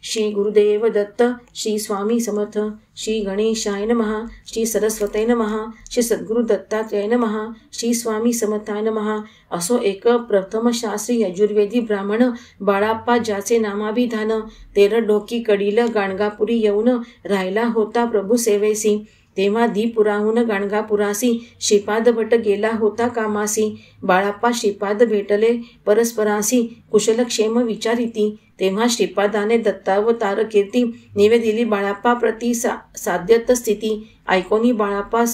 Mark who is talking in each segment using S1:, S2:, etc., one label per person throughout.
S1: श्री गुरुदेव दत्त, श्री स्वामी समर्थ, श्री गणेशाय नमः, श्री सरस्वती नमः, श्री सद्गुरु दत्तात्रेय नमः, श्री स्वामी समर्थाय नमः. असो एक प्रथम शास्त्री यजुर्वेदी ब्राह्मण बाळाप्पा, ज्याचे नामाभिधान 13 डोकी कडील गाणगापुरी येऊन राहिला होता प्रभू सेवेसी. तेव्हा दीपुराहून गाणगापुरासी श्रीपाद भट गेला होता कामासी. बाळाप्पा श्रीपाद भेटले परस्परासी, कुशलक्षेम विचारिती. तेव्हा श्रीपादाने दत्तावतार कीर्ती, निवेदिली बाळाप्पा प्रती साध्यत स्थिती. ऐकोनी बाळाप्पा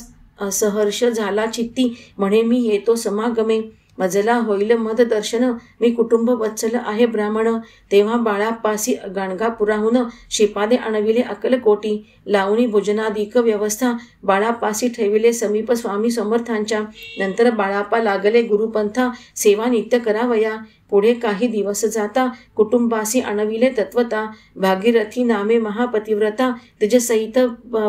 S1: सहर्ष झाला चित्ती, म्हणे मी येतो समागमे. मजला होईल मद दर्शन, मी कुटुंब वत्सल आहे ब्राह्मण. तेव्हा बाळाप्पासी गाणगापुराहून श्रीपादे आणविले अक्कलकोटी. लावणी भोजनादिक व्यवस्था बाळाप्पासी ठेविले समीप स्वामी समर्थांच्या. नंतर बाळाप्पा लागले गुरुपंथा, सेवा नित्य करावया. पुढे काही दिवस जाता कुटुंबासी आणविले तत्वता. भागीरथी नामे महापतिव्रता, तिजसहित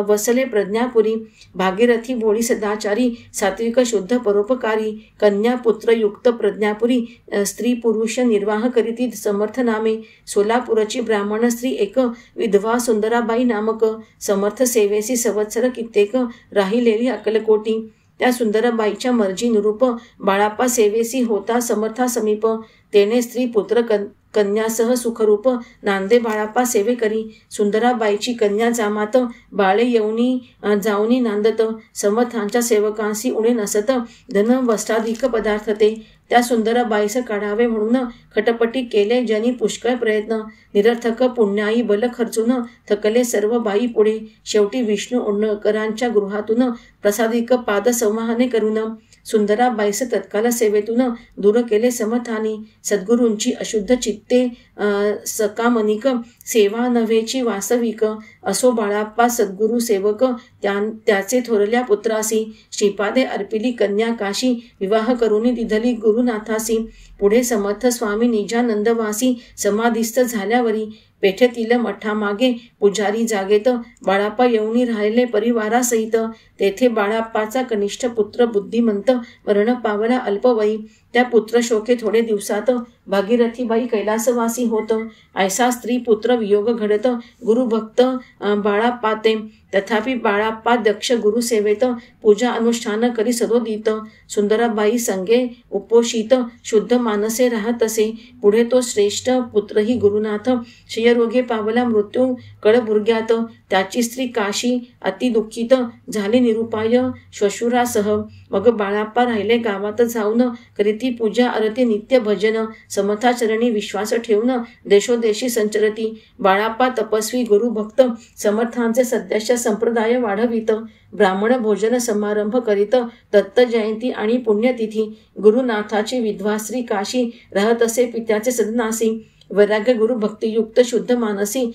S1: वसले प्रज्ञापुरी. भागीरथी भोळी सदाचारी, सात्विक शुद्ध परोपकारी. कन्या पुत्र युक्त प्रज्ञापुरी, स्त्री पुरुष निर्वाह करीती समर्थ नामे. सोलापूरची ब्राह्मण स्त्री एक, विधवा सुंदराबाई नामक. समर्थ सेवेसी संवत्सर कित्येक, राहिलेली अक्कलकोटी. त्या सुंदरबाईच्या मर्जीनुरूप बाळाप्पा सेवेसी होता समर्था समीप. तेने स्त्री पुत्र कन्यासह सुखरूप, नांदे बाळाप्पा सेवे करी. सुंदराबाईची कन्या जामात, बाळे येऊनी जाऊनी नांदत. समर्थांच्या सेवकांशी उणे नसत, धन वस्त्राधिक पदार्थ ते. त्या सुंदरबाईस काढावे म्हणून खटपटी केले जनी पुष्कळ प्रयत्न. निरर्थक पुण्याई बल खर्चून, थकले सर्व बाई पुढे. शेवटी विष्णू उडणकरांच्या गृहातून प्रसादिक पाद संवाहने करून सुंदराबाईस तत्काल सेवेतून दूर केले समर्थानी. सद्गुरूंची अशुद्ध चित्ते सकामनिक, सेवा नव्हेची वास्तविक. असो बाळाप्पा सद्गुरु सेवक, त्याचे थोरल्या पुत्रासी. श्रीपादे अर्पिली कन्या काशी, विवाह करून दिधली गुरुनाथासी. पुढे समर्थ स्वामी निजानंदवासी, समाधिस्थ झाल्यावरी. पेठेतील मठामागे पुजारी जागेत, बाळाप्पा येऊनी राहिले परिवारासहित. तेथे बाळाप्पाचा कनिष्ठ पुत्र बुद्धिमंत मरण पावला अल्पवयी. त्या पुत्र शोके थोडे दिवसात भागीरथीबाई कैलासवासी होत. ऐसा स्त्री पुत्र वियोग घडत, गुरुभक्त बाळाप्पाते. तथापि बाळाप्पा दक्ष गुरुसेवेत, पूजा अनुष्ठान करी सदोदित. सुंदराबाई संगे उपोषित, शुद्ध मानसे राहतसे. पुढे तो श्रेष्ठ पुत्रही गुरुनाथ, क्षयरोगे पावला मृत्यू कळबुर्ग्यात. त्याची स्त्री काशी अति दुःखित, झाली निरुपाय श्वशुरासह. मग बाळाप्पा राहिले गावात जाऊन, करीती पूजा आरती नित्य भजन. समर्थाचरणी विश्वास ठेवून देशोदेशी संचरती. बाळाप्पा तपस्वी गुरुभक्त, समर्थांचे सध्याच्या संप्रदाय वाढवित. ब्राह्मण भोजन समारंभ करीत, दत्त जयंती आणि पुण्यतिथी. गुरुनाथाची विधवा स्त्री काशी राहत असे पित्याचे सदनासी. वैराग्य गुरु भक्तियुक्त शुद्ध मानसी,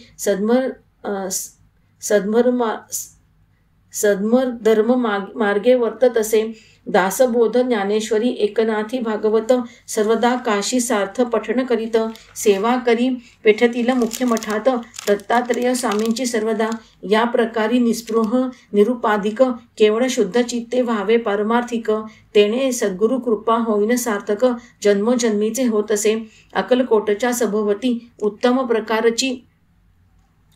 S1: सद्मर धर्म मार्गे वर्तत असे. दासबोध ज्ञानेश्वरी एकनाथी भागवत, सर्वदा काशी सार्थ पठण करीत. सेवा करी पेठेतील मुख्य मठात, दत्तात्रेय स्वामींची सर्वदा. या प्रकारे निस्पृह निरुपाधिक, केवळ शुद्ध चित्ते व्हावे पारमार्थिक. तेने सद्गुरु कृपा होईन सार्थक, जन्मोजन्मीचे होत असे. अक्कलकोटच्या सभोवती उत्तम प्रकारची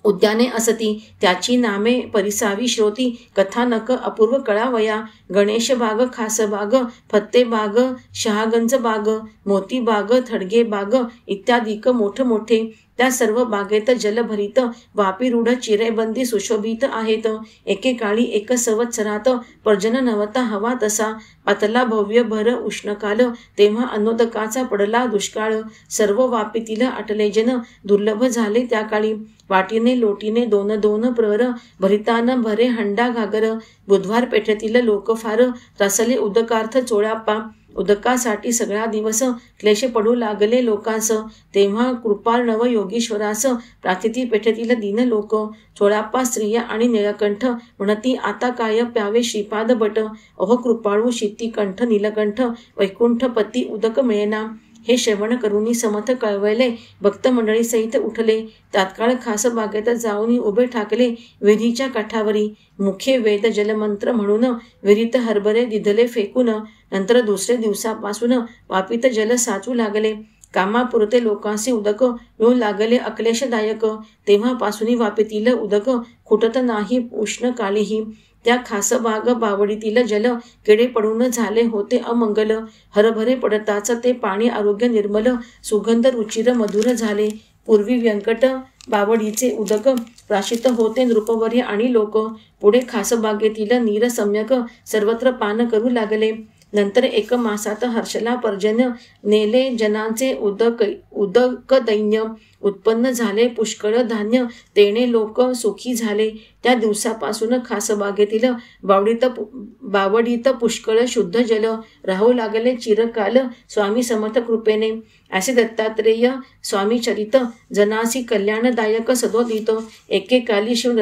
S1: उद्याने असती. त्याची नामे परिसावी श्रोती, कथानक अपूर्व कळावया. गणेश बाग, खासबाग, फत्तेबाग, शहागंज बाग, मोती बाग, थडगे बाग इत्यादिक मोठमोठे. त्या सर्व बागेत जलभरित, वापीरूढ चिरेबंदी सुशोभित आहेत. एकेकाळी एक संवत्सरात पर्जन नव्हता हवा तसा. पातला भव्य भर उष्णकाल, तेव्हा अन्नोदकाचा पडला दुष्काळ. सर्व वापीतील आटले जन, दुर्लभ झाले त्या काळी. वाटीने लोटीने 2-2 प्रहर, भरितान भरे हंडा घागर. बुधवार पेठेतील लोक फार, त्रासले उदकार्थ चोळाप्पा. उदकासाठी सगळा दिवस क्लेश पडू लागले लोकांस. तेव्हा कृपार्णव योगीश्वरास प्राथिती पेठेतील दीन लोक. चोळाप्पा स्त्रिया आणि निळकंठ म्हणती, आता काय प्यावे श्रीपाद बट. अहो कृपाळू शितीकंठ नीलकंठ, वैकुंठपती उदक मिळेना. हे श्रवण करूनी समर्थ कळवले, भक्त मंडळी सहित उठले. तात्काळ खास बागेत जाऊन उभे ठाकले विहिरीच्या काठावरी. मुखे वेद जलमंत्र म्हणून विहिरीत हरभरे दिधले फेकून. नंतर दुसऱ्या दिवसापासून वापीत जल साचू लागले. कामापुरते लोकांचे उदक येऊ लागले अक्लेशदायक. तेव्हापासून वापेतील उदक खुटत नाही उष्ण काळीही. त्या खासबाग बावडीतील जल केडे पडून झाले होते अमंगल. हरभरे पडताच ते पाणी आरोग्य निर्मल, सुगंध रुचिर मधुर झाले. पूर्वी व्यंकट बावडीचे उदक प्राशित होते नृपवर्य आणि लोक. पुढे खासबागेतील नीर सम्यक सर्वत्र पान करू लागले. नंतर 1 मासात हर्षला पर्जन्य नेले जनांचे उदक दैन्य. उत्पन्न झाले पुष्कळ धान्य, तेणे लोक सुखी झाले. त्या दिवसापासून खासबागेतील बावडीत पुष्कळ शुद्ध जल राहू लागले चिरकाल स्वामी समर्थ कृपेने. असे दत्तात्रेय स्वामी चरित जनासी कल्याणदायक सदोदित. एकेकाली शिव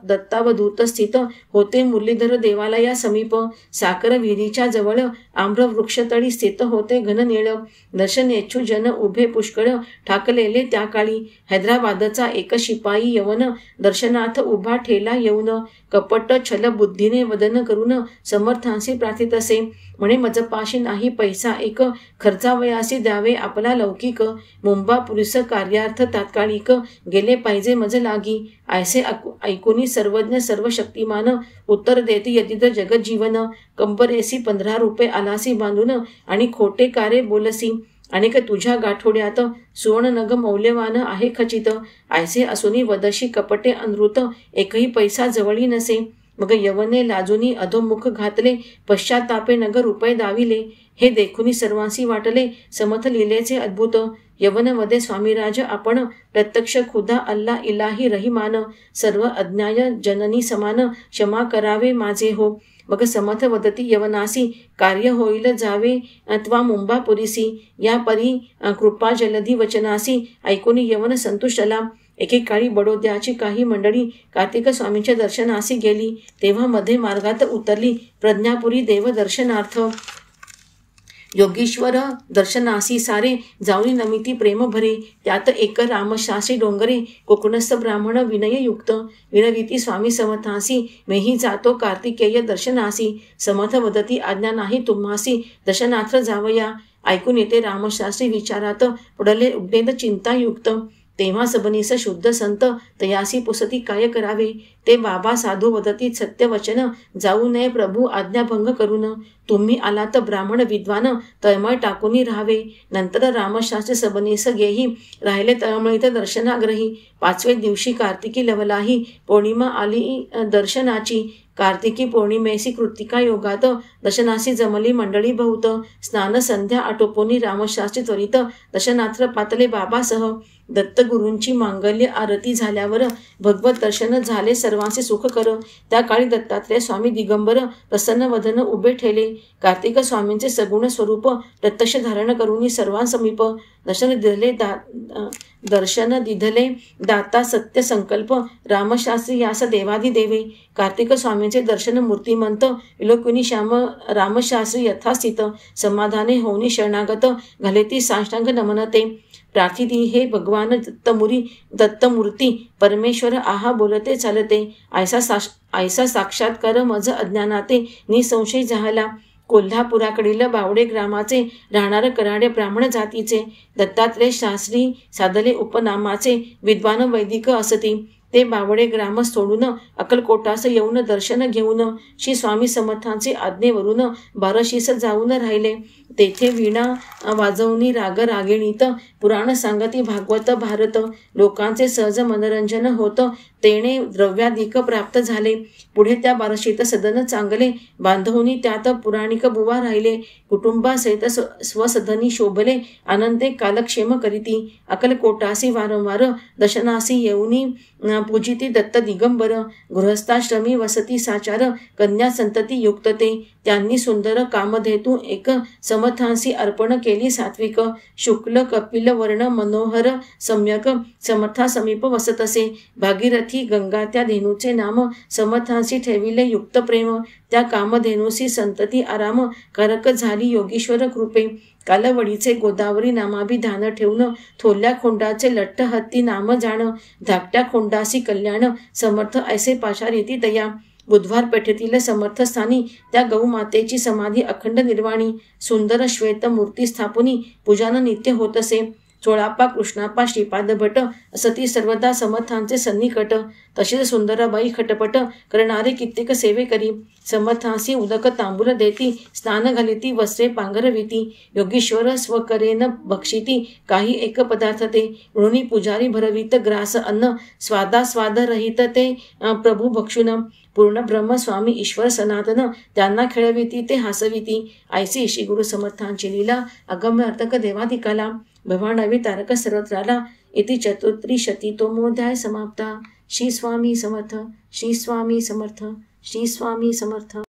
S1: दत्तावधूत स्थित होते मुरलीधर देवालया समीप. साकर विहिरीच्या जवळ आम्र वृक्षतळी स्थित होते घननीळ. दर्शनेच्छू जन उभे पुष्कळ ठाकलेले त्या काळी. हैदराबादचा एक शिपाई यवन दर्शनार्थ उभा ठेला येऊन कपट छल बुद्धीने वदन करून समर्थांशी प्रार्थित असे म्हणे, मजपाशी नाही पैसा एक, खर्चावयासी द्यावे आपला लौकिक. मुंबा पुरुष कार्यार्थ तात्कालिक, गेले पाहिजे मज लागी. ऐसे ऐकुनी सर्वज्ञ सर्व शक्तिमान उत्तर देते यदिद जगज्जीवन. कंबरेसी 15 रुपये आलासी बांधून आणि खोटे कारे बोलसी. अनेक तुझ्या गाठोड्यात सुवर्ण नग मौल्यवान आहे खचित. ऐसे असुनी वदशी कपटे अनृत, एकही पैसा जवळी नसे. मग यवने लाजुनी अधोमुख घातले, पश्चातापे नग रुपये दाविले. हे देखुनी सर्वांसी वाटले समर्थ लीलेचे अद्भुत. यवनमध्ये स्वामीराज आपण, प्रत्यक्ष खुदा अल्ला इलाही रहिमान. सर्व अज्ञाय जननी समान, क्षमा करावे माझे हो. मग समर्थ वदती यवनासी, कार्य होईल जावे त्वा मुंबापुरीसी. या परी कृपा जलधी वचनासी, ऐकून यवन संतुष्टला. एकेकाळी बडोद्याची काही मंडळी कार्तिक स्वामींच्या दर्शनासी गेली. तेव्हा मध्ये मार्गात उतरली प्रज्ञापुरी देव दर्शनार्थ. योगीश्वर दर्शनासी सारे, जाऊनी नमिती प्रेम भरे. त्यात एक रामशास्त्री डोंगरे, कोकणस्थ ब्राह्मण विनययुक्त. विनविती स्वामी समर्थांसी, मेही जातो कार्तिकेय दर्शनासी. समर्थ वदती आज्ञा नाही तुम्हासी, दर्शनार्थ जावया. ऐकून येते रामशास्त्री विचारात पडले उद्वेद चिंतायुक्त. तेव्हा सबनीस शुद्ध संत, तयासी पुसती काय करावे. ते बाबा साधू वदती सत्य वचन, जाऊ नये प्रभू आज्ञाभंग करून. तुम्ही आलात ब्राह्मण विद्वान, तळमळ टाकूनी राहावे. नंतर रामशास्त्री सबनीस गेही, राहिले तळमळीत दर्शनाग्रही. 5वे दिवशी कार्तिकी लवलाही, पौर्णिमा आली दर्शनाची. कार्तिकी पौर्णिमेसी कृतिका योगात, दर्शनासी जमली मंडळी बहुत. स्नान संध्या आटोपोनी रामशास्त्री त्वरित, दर्शनार्थ पातले बाबासह. दत्तगुरूंची मांगल्य आरती झाल्यावर भगवत दर्शन झाले सर्वांचे सुख कर. त्या काळी दत्तात्रेय स्वामी दिगंबर प्रसन्न वदन उभे ठेले. कार्तिक स्वामींचे सगुण स्वरूप प्रत्यक्ष धारण करून सर्वांसमीप दर्शन दिधले दाता सत्य संकल्प. रामशास्त्री यास देवादिदेवे. कार्तिक स्वामींचे दर्शन मूर्तिमंत, विलोकिनी श्याम रामशास्त्री यथास्थित. समाधाने होऊनी शरणागत, घाले ती साष्टांग नमनते. प्रार्थिती हे भगवान दत्तमूर्ती, परमेश्वर आहा बोलते चालते. ऐसा साक्षात्कार मज अज्ञानाते, निसंशय झाला. कोल्हापुराकडील बावडे ग्रामाचे राहणार कराडे ब्राह्मण जातीचे. दत्तात्रेय शास्त्री साधले उपनामाचे, विद्वान वैदिक असती. ते बावडे ग्राम सोडून अक्कलकोटास येऊन दर्शन घेऊन श्री स्वामी समर्थांचे आज्ञेवरून बारशीस जाऊन राहिले. तेथे वीणा वाजवणी राग रागिणीत पुराण सांगती भागवत भारत. लोकांचे सहज मनोरंजन होत, तेणे द्रव्याधिक प्राप्त झाले. पुढे त्या बारशीत सदन चांगले बांधवनी त्यात पुराणिक बुवा राहिले. कुटुंबासहित स्वसदनी शोभले, आनंदे कालक्षेम करीती. अक्कलकोटासी वारंवार दर्शनासी येऊनी पूजिती दत्त दिगंबर. गृहस्थाश्रमी वसती साचार, कन्या संतती युक्तते. त्यांनी सुंदर कामधेतू एक समर्थांसी अर्पण केली सात्विक. शुक्ल कपिल वर्ण मनोहर सम्यक, समर्था समीप वसत असे. भागीरथी गंगा त्या धेनूचे नाम, समर्थांसी ठेविले युक्त प्रेम. त्या कामधेनूसी संतती आराम, कारक झाली योगीश्वर कृपे. कालवडीचे गोदावरी नामाभिधान ठेवून, थोरल्या खोंडाचे लठ्ठ हत्ती नाम जाण. धाकट्या खोंडासी कल्याण, समर्थ ऐसे पाशारीती तया. बुधवार पेठेतील समर्थस्थानी त्या गौमातेची समाधी अखंड निर्वाणी सुंदर श्वेत मूर्ती स्थापनी पूजान नित्य होत असे. चोळापा कृष्णापा श्रीपाद भट सती सर्वदा समर्थांचे सन्निकट. तसेच सुंदराबाई खटपट करणारे कित्येक सेवे करी. समर्थांसी उदक तांबूल देती स्नान घालिती वस्त्रे पांघरविती. योगीश्वर स्वकरेन भक्षिती काही एक पदार्थ ते. म्हणून पुजारी भरवित ग्रास अन्न स्वादास्वाद रहित ते प्रभू भक्षुन. पूर्ण ब्रह्म स्वामी ईश्वर सनातन त्यांना खेळविती ते हसविती. ऐसी श्री गुरु समर्थांची लीला अगम्य अर्थक देवाधिकाला. भवानवी तारक सर्वत्राला इति चतुर्त्रिशतितमोऽध्याय समाप्ता. श्री स्वामी समर्थ. श्री स्वामी समर्थ. श्री स्वामी समर्थ.